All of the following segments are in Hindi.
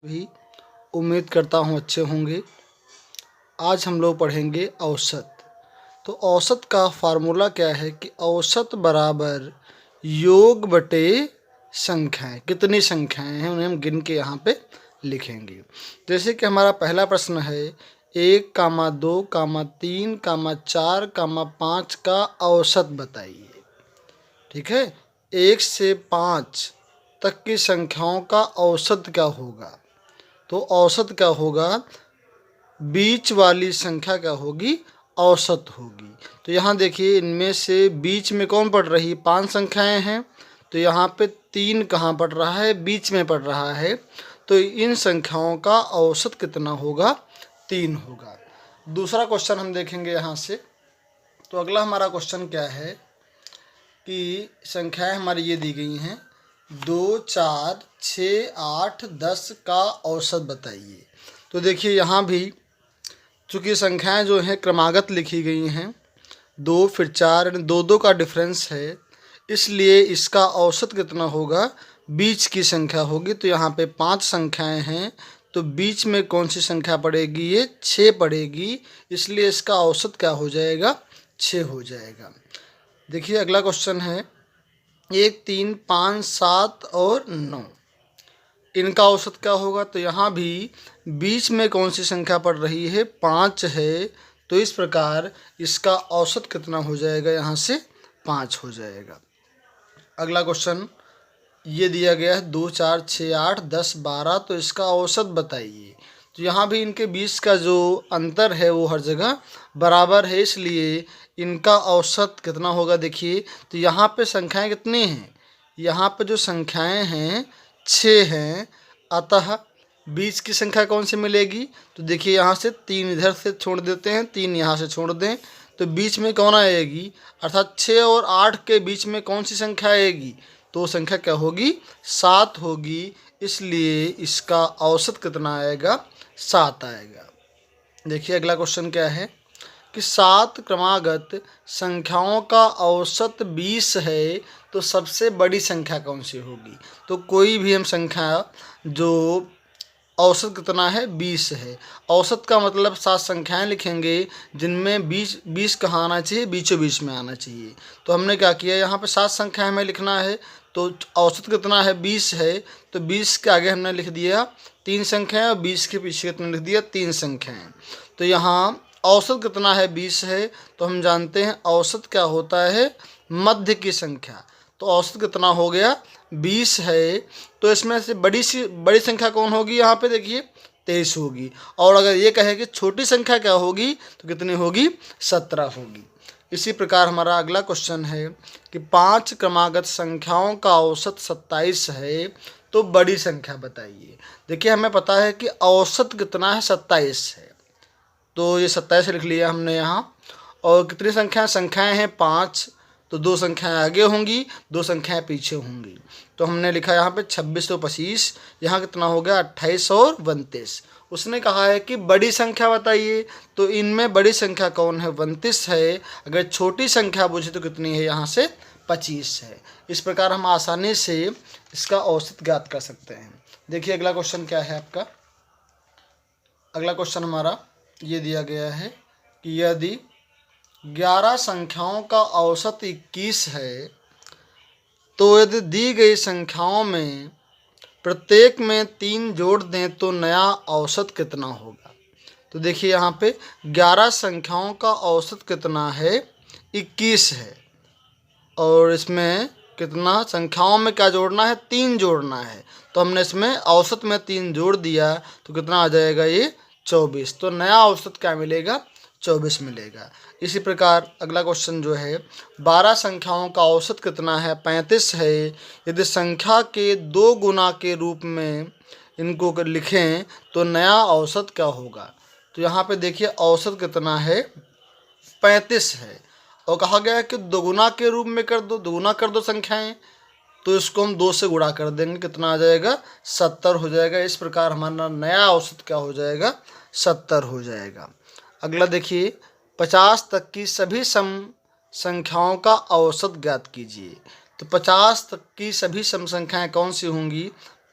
भी उम्मीद करता हूँ अच्छे होंगे। आज हम लोग पढ़ेंगे औसत। तो औसत का फार्मूला क्या है कि औसत बराबर योग बटे संख्याएं। कितनी संख्याएं हैं उन्हें हम गिन के यहाँ पे लिखेंगे। जैसे कि हमारा पहला प्रश्न है 1, 2, 3, 4, 5 का औसत बताइए। ठीक है, 1 से 5 तक की संख्याओं का औसत क्या होगा? तो औसत क्या होगा? बीच वाली संख्या क्या होगी? औसत होगी। तो यहाँ देखिए, इनमें से बीच में कौन पड़ रही? 5 संख्याएं हैं। तो यहाँ पे 3 कहाँ पड़ रहा है? बीच में पड़ रहा है। तो इन संख्याओं का औसत कितना होगा? 3 होगा। दूसरा क्वेश्चन हम देखेंगे यहाँ से। तो अगला हमारा क्वेश्चन क्या है कि संख्याएं हमारी ये दी गई हैं 2, 4, 6, 8, 10 का औसत बताइए। तो देखिए, यहाँ भी चूँकि संख्याएं जो हैं क्रमागत लिखी गई हैं, 2 फिर 4, यानी 2 का डिफरेंस है, इसलिए इसका औसत कितना होगा? बीच की संख्या होगी। तो यहाँ पे 5 संख्याएं हैं, तो बीच में कौन सी संख्या पड़ेगी? ये 6 पड़ेगी, इसलिए इसका औसत क्या हो जाएगा? 6 हो जाएगा। देखिए अगला क्वेश्चन है 1, 3, 5, 7 और 9, इनका औसत क्या होगा? तो यहाँ भी बीच में कौन सी संख्या पड़ रही है? 5 है। तो इस प्रकार इसका औसत कितना हो जाएगा? यहाँ से 5 हो जाएगा। अगला क्वेश्चन ये दिया गया है 2, 4, 6, 8, 10, 12, तो इसका औसत बताइए। तो यहाँ भी इनके बीच का जो अंतर है वो हर जगह बराबर है, इसलिए इनका औसत कितना होगा? देखिए, तो यहाँ पे संख्याएं कितनी हैं? यहाँ पे जो संख्याएं हैं 6 हैं, अतः बीच की संख्या कौन सी मिलेगी? तो देखिए, यहाँ से 3 इधर से छोड़ देते हैं, 3 यहाँ से छोड़ दें, तो बीच में कौन आएगी? अर्थात 6 और 8 के बीच में कौन सी संख्या आएगी? तो संख्या क्या होगी? 7 होगी, इसलिए इसका औसत कितना आएगा? 7 आएगा। देखिए अगला क्वेश्चन क्या है कि 7 क्रमागत संख्याओं का औसत 20 है, तो सबसे बड़ी संख्या कौन सी होगी? तो कोई भी हम संख्या जो औसत कितना है? 20 है। औसत का मतलब 7 संख्याएं लिखेंगे जिनमें 20 कहाँ आना चाहिए? बीचों बीच में आना चाहिए। तो हमने क्या किया, यहाँ पे 7 संख्याएं हमें लिखना है, तो औसत कितना है? 20 है। तो 20 के आगे हमने लिख दिया 3 संख्याएं और 20 के पीछे कितने लिख दिया? 3 संख्याएं। तो यहाँ औसत कितना है? 20 है। तो हम जानते हैं औसत क्या होता है? मध्य की संख्या। तो औसत कितना हो गया? 20 है। तो इसमें से बड़ी संख्या कौन होगी? यहाँ पे देखिए 23 होगी। और अगर ये कहे कि छोटी संख्या क्या होगी, तो कितनी होगी? 17 होगी। इसी प्रकार हमारा अगला क्वेश्चन है कि 5 क्रमागत संख्याओं का औसत 27 है, तो बड़ी संख्या बताइए। देखिए, हमें पता है कि औसत कितना है? 27 है। तो ये 27 लिख लिया हमने यहाँ। और कितनी संख्याएं हैं? 5। तो 2 संख्याएं आगे होंगी, 2 संख्याएं पीछे होंगी। तो हमने लिखा यहाँ पे 26 और 25, यहाँ कितना हो गया? 28 और 29। उसने कहा है कि बड़ी संख्या बताइए, तो इनमें बड़ी संख्या कौन है? 29 है। अगर छोटी संख्या पूछे तो कितनी है? यहाँ से 25 है। इस प्रकार हम आसानी से इसका औसत ज्ञात कर सकते हैं। देखिए अगला क्वेश्चन क्या है आपका। अगला क्वेश्चन हमारा ये दिया गया है कि यदि 11 संख्याओं का औसत 21 है, तो यदि दी गई संख्याओं में प्रत्येक में 3 जोड़ दें तो नया औसत कितना होगा? तो देखिए, यहाँ पे 11 संख्याओं का औसत कितना है? 21 है। और इसमें कितना संख्याओं में क्या जोड़ना है? 3 जोड़ना है। तो हमने इसमें औसत में 3 जोड़ दिया, तो कितना आ जाएगा? ये 24। तो नया औसत क्या मिलेगा? 24 मिलेगा। इसी प्रकार अगला क्वेश्चन जो है 12 संख्याओं का औसत कितना है? 35 है। यदि संख्या के 2 गुना के रूप में इनको लिखें तो नया औसत क्या होगा? तो यहाँ पे देखिए औसत कितना है? 35 है। और कहा गया है कि दोगुना के रूप में कर दो, दोगुना कर दो संख्याएं, तो इसको हम 2 से गुणा कर देंगे, कितना आ जाएगा? 70 हो जाएगा। इस प्रकार हमारा नया औसत क्या हो जाएगा? 70 हो जाएगा। अगला देखिए 50 तक की सभी सम संख्याओं का औसत ज्ञात कीजिए। तो 50 तक की सभी सम संख्याएं कौन सी होंगी?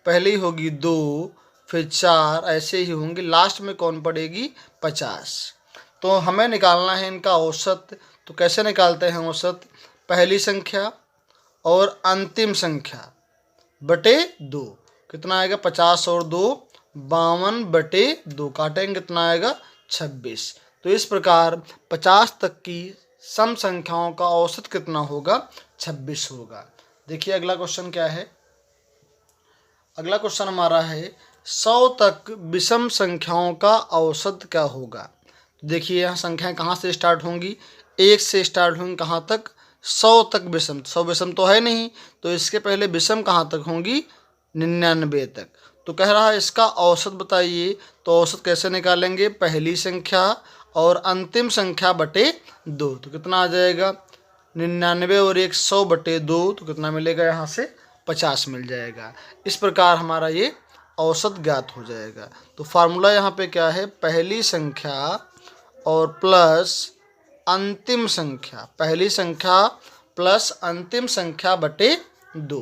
पहली होगी 2, फिर 4, ऐसे ही होंगे, लास्ट में कौन पड़ेगी 50। तो हमें निकालना है इनका औसत। तो कैसे निकालते हैं औसत? पहली संख्या और अंतिम संख्या बटे 2। कितना आएगा? 50 और 2 52/2, काटेंगे कितना आएगा? 26। तो इस प्रकार 50 तक की सम संख्याओं का औसत कितना होगा? 26 होगा। देखिए अगला क्वेश्चन क्या है। अगला क्वेश्चन हमारा है 100 तक विषम संख्याओं का औसत क्या होगा। देखिए यहाँ संख्याएं कहाँ से स्टार्ट होंगी? 1 से स्टार्ट होंगी, कहाँ तक? 100 तक विषम। 100 विषम तो है नहीं, तो इसके पहले विषम कहाँ तक होंगी? 99 तक। तो कह रहा है इसका औसत बताइए। तो औसत कैसे निकालेंगे? पहली संख्या और अंतिम संख्या बटे 2। तो कितना आ जाएगा? 99 और 100/2, तो कितना मिलेगा? यहाँ से 50 मिल जाएगा। इस प्रकार हमारा ये औसत ज्ञात हो जाएगा। तो फार्मूला यहाँ पे क्या है? पहली संख्या और प्लस अंतिम संख्या, पहली संख्या प्लस अंतिम संख्या बटे 2।